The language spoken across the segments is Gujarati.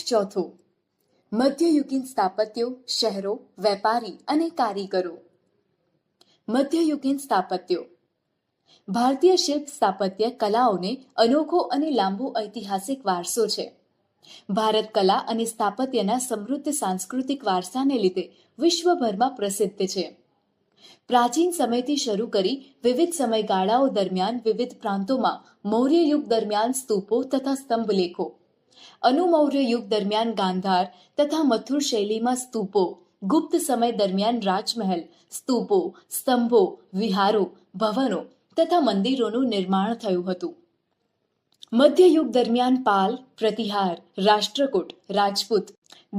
ચોથું, મધ્યયુગીન સ્થાપત્યો, શહેરો, વેપારી અને કારીગરો. મધ્યયુગીન સ્થાપત્યો. ભારતીય શિલ્પ સ્થાપત્ય કલાઓને અનોખો અને લાંબો ઐતિહાસિક વારસો છે. ભારત કલા અને સ્થાપત્યના સમૃદ્ધ સાંસ્કૃતિક વારસાને લીધે વિશ્વભરમાં પ્રસિદ્ધ છે. પ્રાચીન સમયથી શરૂ કરી વિવિધ સમયગાળાઓ દરમિયાન વિવિધ પ્રાંતોમાં મૌર્ય યુગ દરમિયાન સ્તૂપો તથા સ્તંભલેખો, અનુમૌર્ય યુગ દરમિયાન ગાંધાર તથા મથુર શૈલીમાં સ્તૂપો, ગુપ્ત સમય દરમિયાન રાજમહેલ, સ્તૂપો, સ્તંભો, વિહારો, ભવનો તથા મંદિરોનું નિર્માણ થયું હતું. મધ્યયુગ દરમિયાન પાલ, પ્રતિહાર, રાષ્ટ્રકૂટ, રાજપૂત,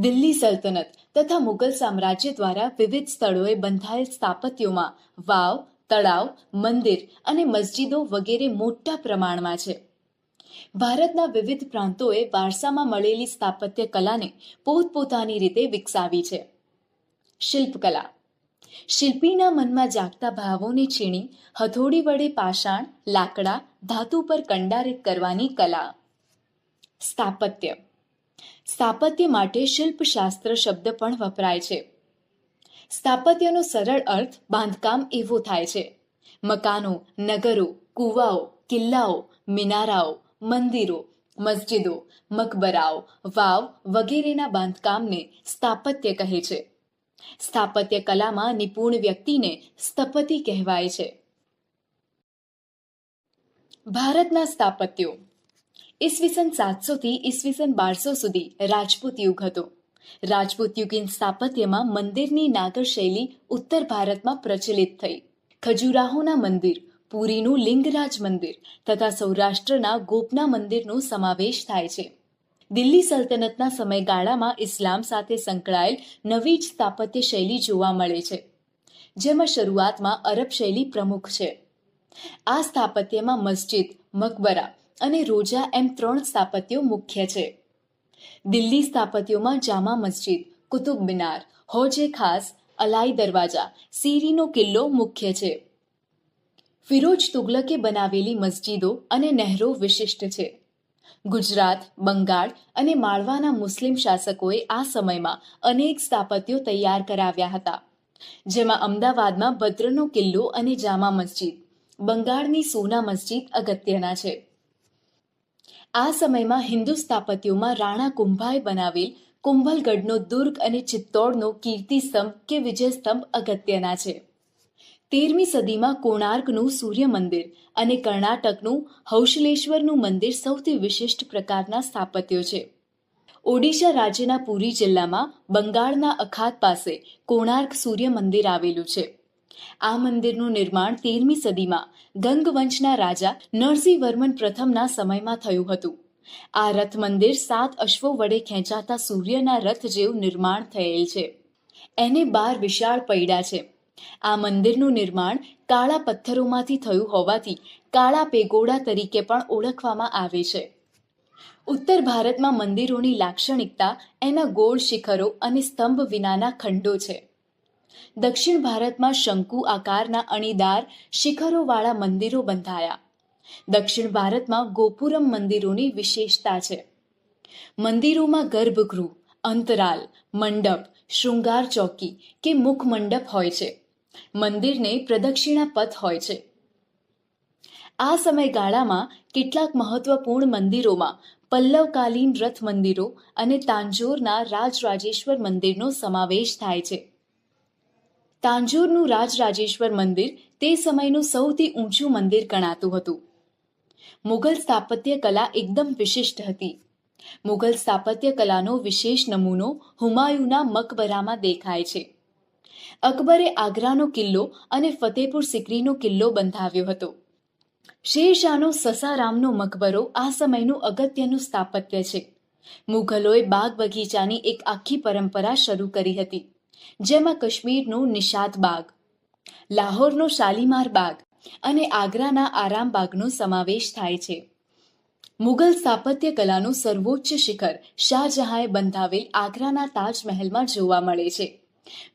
દિલ્હી સલ્તનત તથા મુગલ સામ્રાજ્ય દ્વારા વિવિધ સ્થળોએ બંધાયેલ સ્થાપત્યોમાં વાવ, તળાવ, મંદિર અને મસ્જિદો વગેરે મોટા પ્રમાણમાં છે. ભારતના વિવિધ પ્રાંતોએ વારસામાં મળેલી સ્થાપત્ય કલાને પોતપોતાની રીતે વિકસાવી છે. શિલ્પકલા. શિલ્પીના મનમાં જાગતા ભાવોને છીણી હથોડી વડે પાષાણ, લાકડા, ધાતુ પર કંડારિત કરવાની કલા. સ્થાપત્ય. સ્થાપત્ય માટે શિલ્પશાસ્ત્ર શબ્દ પણ વપરાય છે. સ્થાપત્યનો સરળ અર્થ બાંધકામ એવો થાય છે. મકાનો, નગરો, કૂવાઓ, કિલ્લાઓ, મિનારાઓ, મંદિરો, મસ્જિદો, મકબરાઓ, વાવ વગેરેના બાંધકામને સ્થાપત્ય કહે છે. સ્થાપત્ય કલામાં નિપુણ વ્યક્તિને સ્થપતિ કહેવાય છે. ભારતના સ્થાપત્યો. ઈસવીસન 700 થી ઈસવીસન 1200 સુધી રાજપૂત યુગ હતો. રાજપૂત યુગીન સ્થાપત્યમાં મંદિરની નાગર શૈલી ઉત્તર ભારતમાં પ્રચલિત થઈ. ખજુરાહોના મંદિર, પુરીનું લિંગરાજ મંદિર તથા સૌરાષ્ટ્રના ગોપના મંદિરનો સમાવેશ થાય છે. દિલ્હી સલ્તનતના સમયગાળામાં ઇસ્લામ સાથે સંકળાયેલ નવી જ સ્થાપત્ય શૈલી જોવા મળે છે, જેમાં શરૂઆતમાં અરબ શૈલી પ્રમુખ છે. આ સ્થાપત્યમાં મસ્જિદ, મકબરા અને રોજા એમ 3 સ્થાપત્યો મુખ્ય છે. દિલ્હી સ્થાપત્યોમાં જામા મસ્જિદ, કુતુબ મિનાર, હોજે ખાસ, અલાઈ દરવાજા, સીરીનો કિલ્લો મુખ્ય છે. ફિરોજ તુગલકે બનાવેલી મસ્જિદો અને નહેરો વિશિષ્ટ છે. ગુજરાત, બંગાળ અને માળવાના મુસ્લિમ શાસકોએ આ સમયમાં અનેક સ્થાપત્યો તૈયાર કરાવ્યા હતા, જેમાં અમદાવાદમાં ભદ્રનો કિલ્લો અને જામા મસ્જિદ, બંગાળની સોના મસ્જિદ અગત્યના છે. આ સમયમાં હિન્દુ સ્થાપત્યોમાં રાણા કુંભાએ બનાવેલ કુંભલગઢનો દુર્ગ અને ચિત્તોડનો કીર્તિસ્તંભ કે વિજયસ્તંભ અગત્યના છે. 13મી સદીમાં કોણાર્કનું સૂર્ય મંદિર અને કર્ણાટકનું હૌશલેશ્વરનું મંદિર સૌથી વિશિષ્ટ પ્રકારના સ્થાપત્યો છે. ઓડિશા રાજ્યના પુરી જિલ્લામાં બંગાળના અખાત પાસે કોણાર્ક સૂર્ય મંદિર આવેલું છે. આ મંદિરનું નિર્માણ 13મી સદીમાં ગંગવંશના રાજા નરસિંહવર્મન પ્રથમના સમયમાં થયું હતું. આ રથ મંદિર 7 અશ્વો વડે ખેંચાતા સૂર્યના રથ જેવું નિર્માણ થયેલ છે. એને 12 વિશાળ પૈડા છે. આ મંદિરનું નિર્માણ કાળા પથ્થરોમાંથી થયું હોવાથી કાળા પેગોડા તરીકે પણ ઓળખવામાં આવે છે. ઉત્તર ભારતમાં મંદિરોની લાક્ષણિકતા એના ગોળ શિખરો અને સ્તંભ વિનાના ખંડો છે. દક્ષિણ ભારતમાં શંકુ આકારના અણીદાર શિખરોવાળા મંદિરો બંધાયા. દક્ષિણ ભારતમાં ગોપુરમ મંદિરોની વિશેષતા છે. મંદિરોમાં ગર્ભગૃહ, અંતરાલ, મંડપ, શૃંગાર ચોકી કે મુખ મંડપ હોય છે. મંદિરને પ્રદક્ષિણા પથ હોય છે. આ સમયગાળામાં કેટલાક મહત્વપૂર્ણ મંદિરોમાં પલ્લવકાલીન રથ મંદિરો અને તાંજોરના રાજરાજેશ્વર મંદિરનો સમાવેશ થાય છે. તાંજોરનું રાજરાજેશ્વર મંદિર તે સમયનું સૌથી ઊંચું મંદિર ગણાતું હતું. મુઘલ સ્થાપત્ય કલા એકદમ વિશિષ્ટ હતી. મુઘલ સ્થાપત્ય કલાનો વિશેષ નમૂનો હુમાયુના મકબરામાં દેખાય છે. અકબરે આગ્રાનો કિલ્લો અને ફતેપુર સિક્રીનો કિલ્લો બંધાવ્યો હતો. શેરશાહનો સસારામનો મકબરો આ સમયનું અગત્યનું સ્થાપત્ય છે. મુઘલોએ બાગ બગીચાની એક આખી પરંપરા શરૂ કરી હતી, જેમાં કાશ્મીરનો નિષાદ બાગ, લાહોરનો શાલીમાર બાગ અને આગ્રાના આરામ બાગનો સમાવેશ થાય છે. મુઘલ સ્થાપત્ય કલાનું સર્વોચ્ચ શિખર શાહજહાંએ બંધાવેલ આગ્રાના તાજમહેલમાં જોવા મળે છે.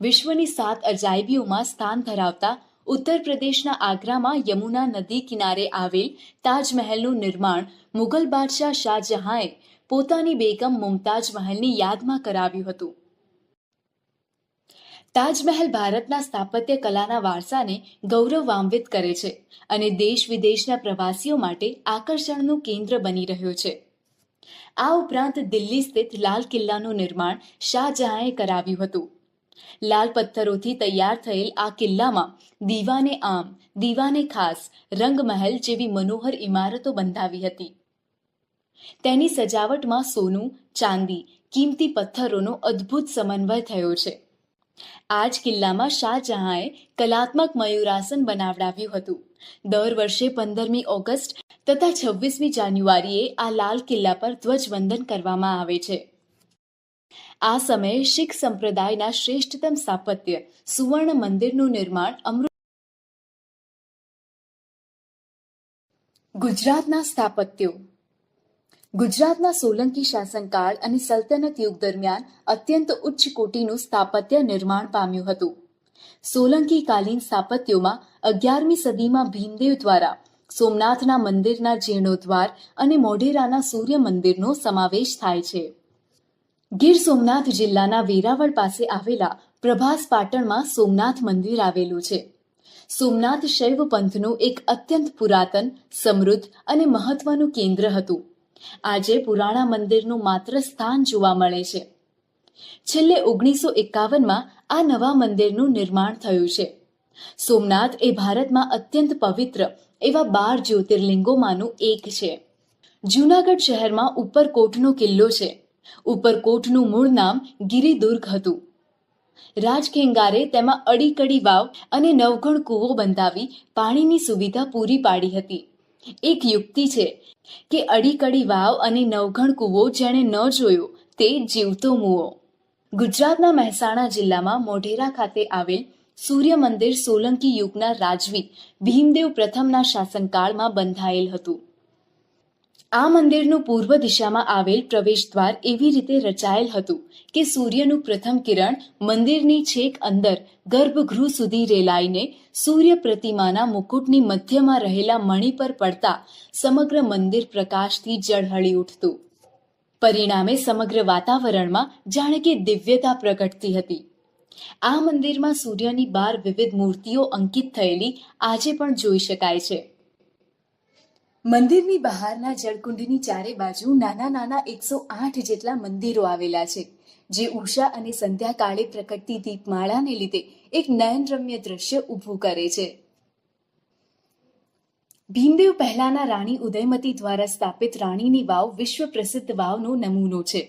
વિશ્વની 7 અજાયબીઓમાં સ્થાન ધરાવતા ઉત્તર પ્રદેશના આગ્રામાં યમુના નદી કિનારે આવેલ તાજમહેલનું નિર્માણ મુગલ બાદશાહ શાહજહાંએ પોતાની બેગમ મુમતાજ મહેલની યાદમાં કરાવ્યું હતું. તાજમહેલ ભારતના સ્થાપત્ય કલાના વારસાને ગૌરવાન્વિત કરે છે અને દેશ વિદેશના પ્રવાસીઓ માટે આકર્ષણનું કેન્દ્ર બની રહ્યો છે. આ ઉપરાંત દિલ્હી સ્થિત લાલ કિલ્લાનું નિર્માણ શાહજહાંએ કરાવ્યું હતું. લાલ પથ્થરોથી તૈયાર થયેલ આ કિલ્લામાં દીવાને આમ, દીવાને ખાસ, રંગમહેલ જેવી મનોહર ઇમારતો બંધાવી હતી. તેની સજાવટમાં સોનું, ચાંદી, કિંમતી પથ્થરોનો અદ્ભુત સમન્વય થયો છે. આ જ કિલ્લામાં શાહજહાંએ કલાત્મક મયુરાસન બનાવડાવ્યું હતું. દર વર્ષે 15મી ઓગસ્ટ તથા 26મી જાન્યુઆરીએ આ લાલ કિલ્લા પર ધ્વજવંદન કરવામાં આવે છે. આ સમયે શીખ સંપ્રદાયના શ્રેષ્ઠતમ સ્થાપત્ય સુવર્ણ મંદિરનું નિર્માણ ગુજરાતના સ્થાપત્યો. ગુજરાતના સોલંકી શાસનકાળ અને સલ્તનત યુગ દરમિયાન અત્યંત ઉચ્ચ કોટીનું સ્થાપત્ય નિર્માણ પામ્યું હતું. સોલંકી કાલીન સ્થાપત્યોમાં 11મી સદીમાં ભીમદેવ દ્વારા સોમનાથના મંદિરના જીર્ણોદ્ધાર અને મોઢેરાના સૂર્ય મંદિરનો સમાવેશ થાય છે. ગીર સોમનાથ જિલ્લાના વેરાવળ પાસે આવેલા પ્રભાસ પાટણમાં સોમનાથ મંદિર આવેલું છે. સોમનાથ શૈવ પંથનું એક અત્યંત પુરાતન, સમૃદ્ધ અને મહત્વનું કેન્દ્ર હતું. આજે પુરાણા મંદિરનું માત્ર સ્થાન જોવા મળે છે. છેલ્લે 1951માં આ નવા મંદિરનું નિર્માણ થયું છે. સોમનાથ એ ભારતમાં અત્યંત પવિત્ર એવા 12 જ્યોતિર્લિંગોમાંનું એક છે. જૂનાગઢ શહેરમાં ઉપરકોટનો કિલ્લો છે. ઉપરકોટનું મૂળ નામ ગિરિદુર્ગ હતું. રાજખેંગારે તેમાં અડીકડી વાવ અને નવઘણ કૂવો બંધાવી પાણીની સુવિધા પૂરી પાડી હતી. એક યુક્તિ છે કે અડીકડી વાવ અને નવઘણ કૂવો જેણે ન જોયો તે જીવતો મૂવો. ગુજરાતના મહેસાણા જિલ્લામાં મોઢેરા ખાતે આવેલ સૂર્ય મંદિર સોલંકી યુગના રાજવી ભીમદેવ પ્રથમના શાસનકાળમાં બંધાયેલ હતું. આ મંદિરનું પૂર્વ દિશામાં આવેલ પ્રવેશદ્વાર એવી રીતે રચાયેલ હતું કે સૂર્યનું પ્રથમ કિરણ મંદિરની છેક અંદર ગર્ભગૃહ સુધી રેલાઈને સૂર્ય પ્રતિમાના મુકુટની મધ્યમાં રહેલા મણિ પર પડતા સમગ્ર મંદિર પ્રકાશથી ઝળહળી ઉઠતું. પરિણામે સમગ્ર વાતાવરણમાં જાણે કે દિવ્યતા પ્રગટતી હતી. આ મંદિરમાં સૂર્યની 12 વિવિધ મૂર્તિઓ અંકિત થયેલી આજે પણ જોઈ શકાય છે. મંદિરની બહારના જળકુંડની ચારે બાજુ નાના નાના 108 જેટલા મંદિરો આવેલા છે, જે ઉષા અને સંધ્યાકાળે પ્રગટતી દીપમાળાને લીધે એક નયનરમ્ય દ્રશ્ય ઊભું કરે છે. ભીમદેવ પહેલાના રાણી ઉદયમતી દ્વારા સ્થાપિત રાણીની વાવ વિશ્વ પ્રસિદ્ધ વાવનો નમૂનો છે.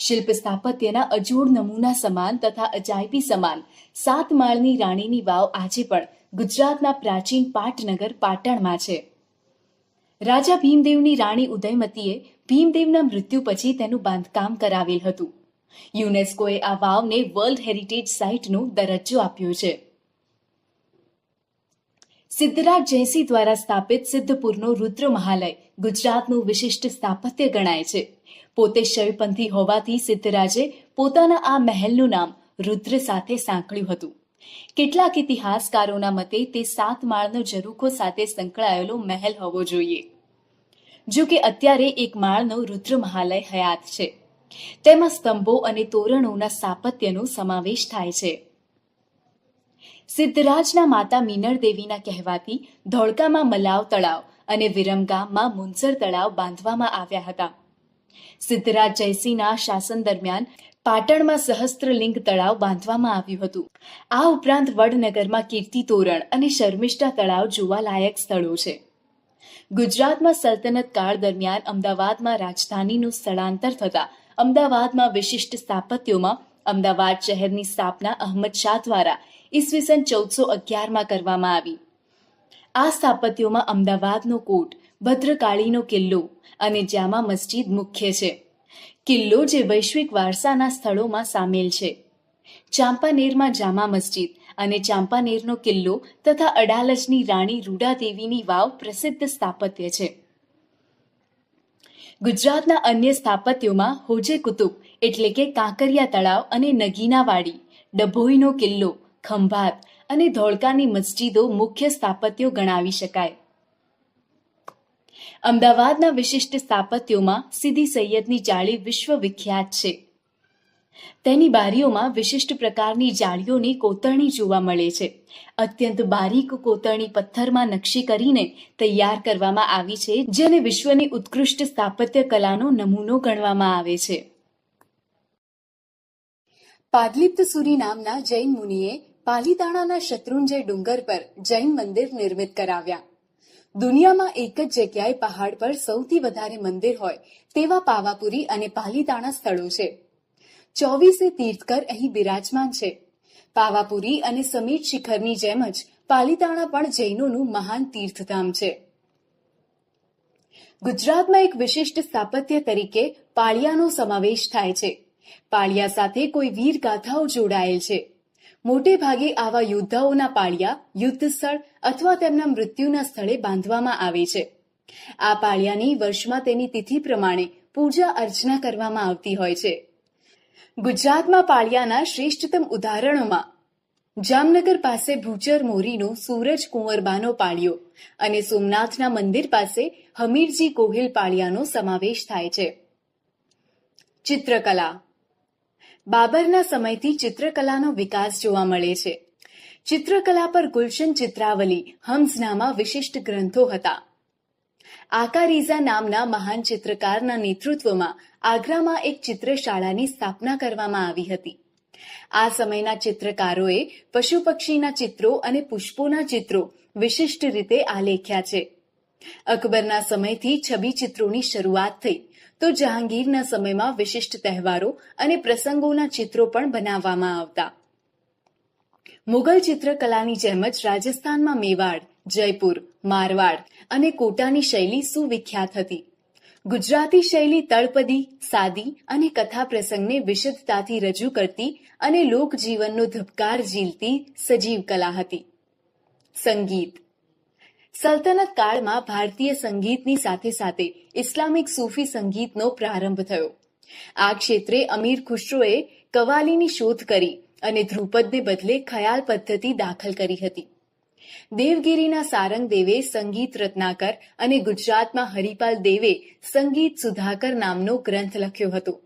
શિલ્પ સ્થાપત્યના અજોડ નમૂના સમાન તથા અજાયબી સમાન 7 માળની રાણીની વાવ આજે પણ ગુજરાતના પ્રાચીન પાટનગર પાટણમાં છે. રાજા ભીમદેવની રાણી ઉદયમતીએ ભીમદેવના મૃત્યુ પછી તેનું બાંધકામ કરાવેલ હતું. યુનેસ્કોએ આ વાવને વર્લ્ડ હેરિટેજ સાઇટનો દરજ્જો આપ્યો છે. સિદ્ધરાજ જયસિંહ દ્વારા સ્થાપિત સિદ્ધપુરનો રુદ્ર મહાલય ગુજરાતનું વિશિષ્ટ સ્થાપત્ય ગણાય છે. પોતે શૈવપંથી હોવાથી સિદ્ધરાજે પોતાના આ મહેલનું નામ રુદ્ર સાથે સાંકળ્યું હતું. કેટલાક ઇતિહાસકારોના મતે તે 7 માળનો ઝરૂખો સાથે સંકળાયેલો મહેલ હોવો જોઈએ. જો કે અત્યારે 1 માળનો રુદ્ર મહાલય હયાત છે. તેમાં સ્તંભો અને તોરણોના સ્થાપત્યનો સમાવેશ થાય છે. સિદ્ધરાજના માતા મીનળ દેવીના કહેવાથી ધોળકામાં મલાવ તળાવ અને વિરમગામમાં મુનસર તળાવ બાંધવામાં આવ્યા હતા. સિદ્ધરાજ જયસિંહના શાસન દરમિયાન પાટણમાં સહસ્ત્રલિંગ તળાવ બાંધવામાં આવ્યું હતું. આ ઉપરાંત વડનગરમાં કીર્તિ તોરણ અને શર્મિષ્ઠા તળાવ જોવાલાયક સ્થળો છે. ગુજરાતમાં સલ્તનત કાળ દરમિયાન અમદાવાદમાં રાજધાનીનું સ્થળાંતર થતા અમદાવાદમાં વિશિષ્ટ સ્થાપત્યોમાં અમદાવાદ શહેરની સ્થાપના અહમદ શાહ દ્વારા ઈસવીસન 1411માં કરવામાં આવી. આ સ્થાપત્યોમાં અમદાવાદનો કોટ, ભદ્રકાળીનો કિલ્લો અને જામા મસ્જિદ મુખ્ય છે. કિલ્લો જે વૈશ્વિક વારસાના સ્થળોમાં સામેલ છે. ચાંપાનેરમાં જામા મસ્જિદ અને ચાંપાનેરનો કિલ્લો તથા અડાલજની રાણી રૂડાદેવીની વાવ પ્રસિદ્ધ સ્થાપત્ય છે. ગુજરાતના અન્ય સ્થાપત્યોમાં હોજે કુતુબ એટલે કે કાંકરિયા તળાવ અને નગીનાવાડી, ડભોઈનો કિલ્લો, ખંભાત અને ધોળકાની મસ્જિદો મુખ્ય સ્થાપત્યો ગણાવી શકાય. અમદાવાદના વિશિષ્ટ સ્થાપત્યોમાં સીદી સૈયદની જાળી વિશ્વવિખ્યાત છે. તેની બારીઓમાં વિશિષ્ટ પ્રકારની જાળીઓની કોતરણી જોવા મળે છે. અત્યંત બારીક કોતરણી પથ્થરમાં નકશી કરીને તૈયાર કરવામાં આવી છે, જેને વિશ્વની ઉત્કૃષ્ટ સ્થાપત્ય કલાનો નમૂનો ગણવામાં આવે છે. પાદલિપ્તસુરી નામના જૈન મુનિએ પાલીતાણાના શત્રુંજય ડુંગર પર જૈન મંદિર નિર્મિત કરાવ્યા. દુનિયામાં એક જ જગ્યાએ પહાડ પર સૌથી વધારે મંદિર હોય તેવા પાવાપુરી અને પાલીતાણા સ્થળો છે. 24 તીર્થકર અહીં બિરાજમાન છે. પાવાપુરી અને સમીર શિખરની જેમ જ પાલીતાણા પણ જૈનોનું મહાન તીર્થધામ છે. ગુજરાતમાં એક વિશિષ્ટ સ્થાપત્ય તરીકે પાળિયાનો સમાવેશ થાય છે. પાળિયા સાથે કોઈ વીર ગાથાઓ જોડાયેલ છે. મોટે ભાગે આવા યોદ્ધાઓના પાળિયા યુદ્ધ સ્થળ અથવા તેમના મૃત્યુના સ્થળે બાંધવામાં આવે છે. આ પાળિયાની વર્ષમાં તેની તિથિ પ્રમાણે પૂજા અર્ચના કરવામાં આવતી હોય છે. ગુજરાતમાં પાળિયાના શ્રેષ્ઠતમ ઉદાહરણોમાં જામનગર પાસે ભૂચર મોરીનો સૂરજ કુંવરબાનો પાળિયો અને સોમનાથના મંદિર પાસે હમીરજી ગોહિલ પાળિયાનો સમાવેશ થાય છે. ચિત્રકલા. બાબરના સમયથી ચિત્રકલાનો વિકાસ જોવા મળે છે. ચિત્રકલા પર ગુલશન ચિત્રાવલી હમ્સનામા વિશિષ્ટ ગ્રંથો હતા. આકારીઝા નામના મહાન ચિત્રકારના નેતૃત્વમાં આગ્રામાં એક ચિત્રશાળાની સ્થાપના કરવામાં આવી હતી. આ સમયના ચિત્રકારોએ પશુ પક્ષીના ચિત્રો અને પુષ્પોના ચિત્રો વિશિષ્ટ રીતે આલેખ્યા છે. અકબરના સમયથી છબી ચિત્રોની શરૂઆત થઈ તો જહાંગીરના સમયમાં વિશિષ્ટ તહેવારો અને પ્રસંગોના ચિત્રો પણ બનાવવામાં આવતા. મુગલ ચિત્રકલાની જેમ જ રાજસ્થાનમાં મેવાડ, જયપુર, મારવાડ અને કોટાની શૈલી સુવિખ્યાત હતી. ગુજરાતી શૈલી તળપદી, સાદી અને કથા પ્રસંગને વિશદતાથી રજૂ કરતી અને લોકજીવનનો ધબકાર ઝીલતી સજીવ કલા હતી. સંગીત. સલ્તનત કાળમાં ભારતીય સંગીતની સાથે સાથે ઇસ્લામિક સૂફી સંગીતનો પ્રારંભ થયો. આ ક્ષેત્રે અમીર ખુશરોએ કવાલીની શોધ કરી અને ધ્રુપદને બદલે ખયાલ પદ્ધતિ દાખલ કરી હતી. દેવગીરીના સારંગદેવે સંગીત રત્નાકર અને ગુજરાતમાં હરિપાલ દેવે સંગીત સુધાકર નામનો ગ્રંથ લખ્યો હતો.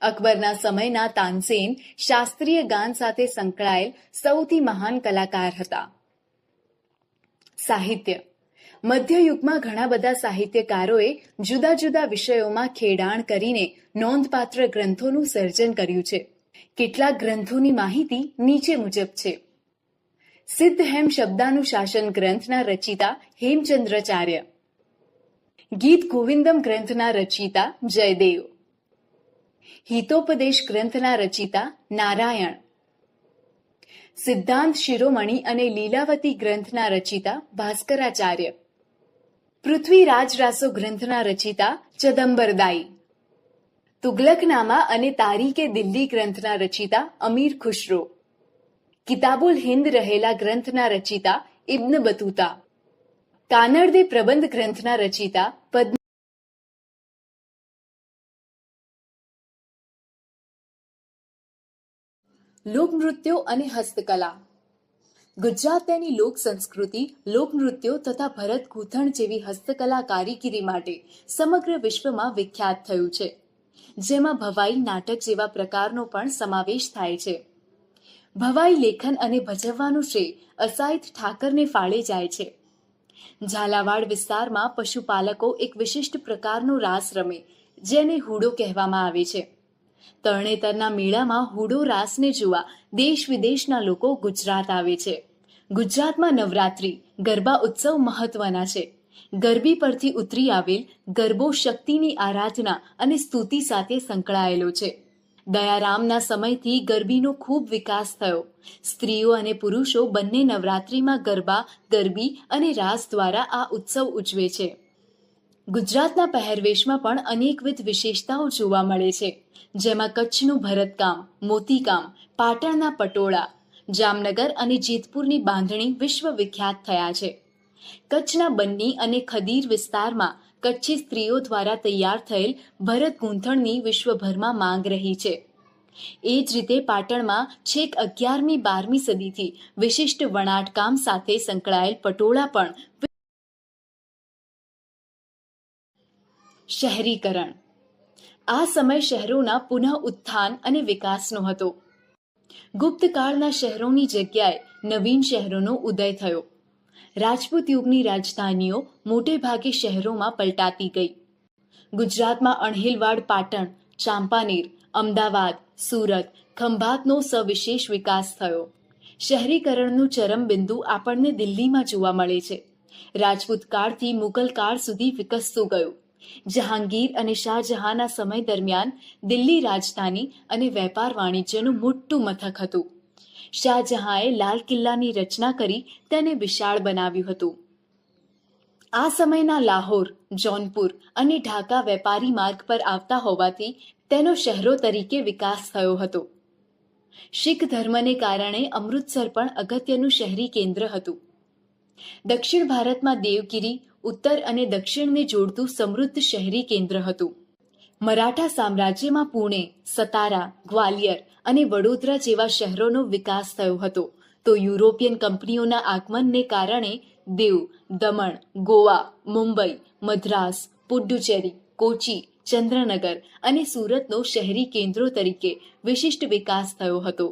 અકબરના સમયના તાનસેન શાસ્ત્રીય ગાન સાથે સંકળાયેલ સૌથી મહાન કલાકાર હતા. સાહિત્ય. મધ્યયુગમાં ઘણા બધા સાહિત્યકારોએ જુદા જુદા વિષયોમાં ખેડાણ કરીને નોંધપાત્ર ગ્રંથોનું સર્જન કર્યું છે. કેટલાક ગ્રંથોની માહિતી નીચે મુજબ છે. સિદ્ધ હેમ શબ્દાનુશાસન ગ્રંથના રચિતા હેમચંદ્રાચાર્ય. ગીત ગોવિંદમ ગ્રંથના રચિતા જયદેવ. હિતોપદેશ ગ્રંથના રચિતા નારાયણ. સિદ્ધાંત શિરોમણી અને લીલાવતી ગ્રંથના રચિતા ભાસ્કરાચાર્ય. પૃથ્વીરાજ રાસો ગ્રંથના રચિતા ચદંબરદાઈ. તુગલકનામા અને તારીકે દિલ્હી ગ્રંથના રચિતા અમીર ખુશરો. કિતાબુલ હિન્દ રહેલા ગ્રંથના રચિતા ઇબ્ન બતુતા. કાનડદે પ્રબંધ ગ્રંથના રચિતા પદ્મ. લોકનૃત્યો અને હસ્તકલા. ગુજરાત તેની લોક સંસ્કૃતિ, લોકનૃત્યો તથા ભરત ગૂંથણ જેવી હસ્તકલા કારીગીરી માટે સમગ્ર વિશ્વમાં વિખ્યાત થયું છે, જેમાં ભવાઈ નાટક જેવા પ્રકારનો પણ સમાવેશ થાય છે. ભવાઈ લેખન અને ભજવવાનું શ્રેય અસાઇત ઠાકરને ફાળે જાય છે. ઝાલાવાડ વિસ્તારમાં પશુપાલકો એક વિશિષ્ટ પ્રકારનો રાસ રમે, જેને હુડો કહેવામાં આવે છે. તરણેતરના મેળામાં હુડો રાસને જોવા દેશ વિદેશના લોકો ગુજરાત આવે છે. ગુજરાતમાં નવરાત્રિ, ગરબા ઉત્સવ મહત્વના છે. ગરબી પરથી ઉતરી આવેલ ગરબો શક્તિની આરાધના અને સ્તુતિ સાથે સંકળાયેલો છે. દયારામના સમયથી ગરબીનો ખૂબ વિકાસ થયો. સ્ત્રીઓ અને પુરુષો બંને નવરાત્રિમાં ગરબા, ગરબી અને રાસ દ્વારા આ ઉત્સવ ઉજવે છે. ગુજરાતના પહેરવેશમાં પણ અનેકવિધ વિશેષતાઓ જોવા મળે છે, જેમાં કચ્છનું ભરતકામ, મોતીકામ, પાટણના પટોળા, જામનગર અને જેતપુરની બાંધણી વિશ્વ વિખ્યાત થયા છે. કચ્છના બન્ની અને ખદીર વિસ્તારમાં કચ્છી સ્ત્રીઓ દ્વારા તૈયાર થયેલ ભરત ગૂંથણની વિશ્વભરમાં માંગ રહી છે. એ જ રીતે પાટણમાં છેક 11મી-12મી સદીથી વિશિષ્ટ વણાટકામ સાથે સંકળાયેલ પટોળા પણ. શહેરીકરણ. આ સમય શહેરોના પુનઃ ઉત્થાન અને વિકાસનો હતો. ગુપ્તકાળના શહેરોની જગ્યાએ નવીન શહેરોનો ઉદય થયો. રાજપૂત યુગની રાજધાનીઓ મોટે ભાગે શહેરોમાં પલટાતી ગઈ. ગુજરાતમાં અણહિલવાડ, પાટણ, ચાંપાનેર, અમદાવાદ, સુરત, ખંભાતનો સવિશેષ વિકાસ થયો. શહેરીકરણનું ચરમબિંદુ આપણને દિલ્હીમાં જોવા મળે છે. રાજપૂત કાળથી મુગલ કાળ સુધી વિકસતું ગયું. જહાંગીર અને શાહજહાંના સમય દરમિયાન દિલ્હી રાજધાની અને વેપાર વાણિજ્યનું મોટું મથક હતું. શાહજહાંએ લાલ કિલ્લાની રચના કરી તેને વિશાળ બનાવ્યું હતું. આ સમયના લાહોર, જૌનપુર અને ઢાકા વેપારી માર્ગ પર આવતા હોવાથી તેનો શહેરો તરીકે વિકાસ થયો હતો. શીખ ધર્મને કારણે અમૃતસર પણ અગત્યનું શહેરી કેન્દ્ર હતું. દક્ષિણ ભારતમાં દેવગિરી ઉત્તર અને દક્ષિણને જોડતું સમૃદ્ધ શહેરી કેન્દ્ર હતું. મરાઠા સામ્રાજ્યમાં પુણે, સતારા, ગ્વાલિયર અને વડોદરા જેવા શહેરોનો વિકાસ થયો હતો. તો યુરોપિયન કંપનીઓના આગમનને કારણે દીવ, દમણ, ગોવા, મુંબઈ, મદ્રાસ, પુડ્ડુચેરી, કોચી, ચંદ્રનગર અને સુરતનો શહેરી કેન્દ્રો તરીકે વિશિષ્ટ વિકાસ થયો હતો.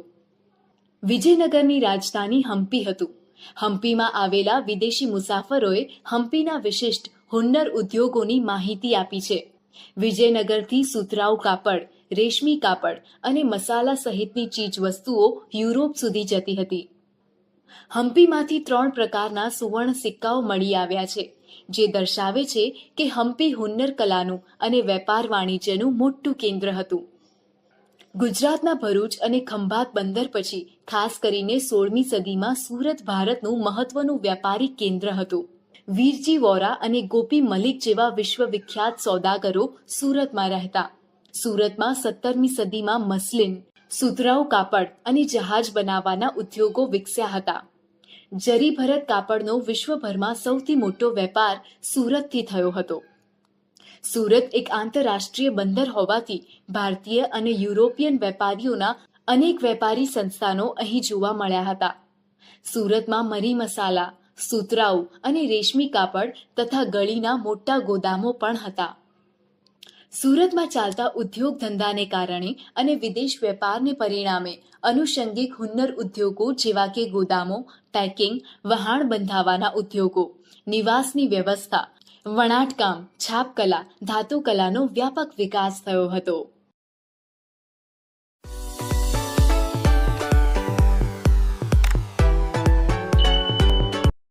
વિજયનગરની રાજધાની હમ્પી હતું. હમ્પીમાં આવેલા વિદેશી મુસાફરોએ હમ્પીના વિશિષ્ટ હુન્નર ઉદ્યોગોની માહિતી આપી છે. વિજયનગરથી સુતરાઉ કાપડ, રેશમી કાપડ અને મસાલા સહિતની ચીજ વસ્તુઓ યુરોપ સુધી જતી હતી. હમ્પીમાંથી 3 પ્રકારના સુવર્ણ સિક્કાઓ મળી આવ્યા છે, જે દર્શાવે છે કે હમ્પી હુન્નર કલાનું અને વેપાર વાણિજ્યનું મોટું કેન્દ્ર હતું. ગુજરાતના ભરૂચ અને ખંભાત બંદર પછી ખાસ કરીને 16મી સદીમાં સુરત ભારતનું મહત્વનું વ્યાપારિક કેન્દ્ર હતું. વીરજી વોરા અને ગોપી મલિક જેવા વિશ્વવિખ્યાત સોદાગરો સુરતમાં રહેતા. સુરતમાં 17મી સદીમાં મસલિન, સુતરાઉ કાપડ અને જહાજ બનાવવાના ઉદ્યોગો વિકસ્યા હતા. જરીભરત કાપડનો વિશ્વભરમાં સૌથી મોટો વેપાર સુરતથી થયો હતો. સુરત એક આંતરરાષ્ટ્રીય બંદર હોવાથી ભારતીય અને યુરોપિયન વેપારીઓના અનેક વેપારી સંસ્થાનો અહીં જોવા મળ્યા હતા. સુરતમાં મરી મસાલા, સુતરાઉ અને રેશમી કાપડ તથા ગળીના મોટા ગોદામો પણ હતા. સુરતમાં ચાલતા ઉદ્યોગ ધંધાને કારણે અને વિદેશ વેપારને પરિણામે અનુષંગિક હુન્નર ઉદ્યોગો જેવા કે ગોદામો, પેકિંગ, વહાણ બંધાવાના ઉદ્યોગો, નિવાસની વ્યવસ્થા, વણાટકામ, છાપકલા, ધાતુકલાનો વ્યાપક વિકાસ થયો હતો.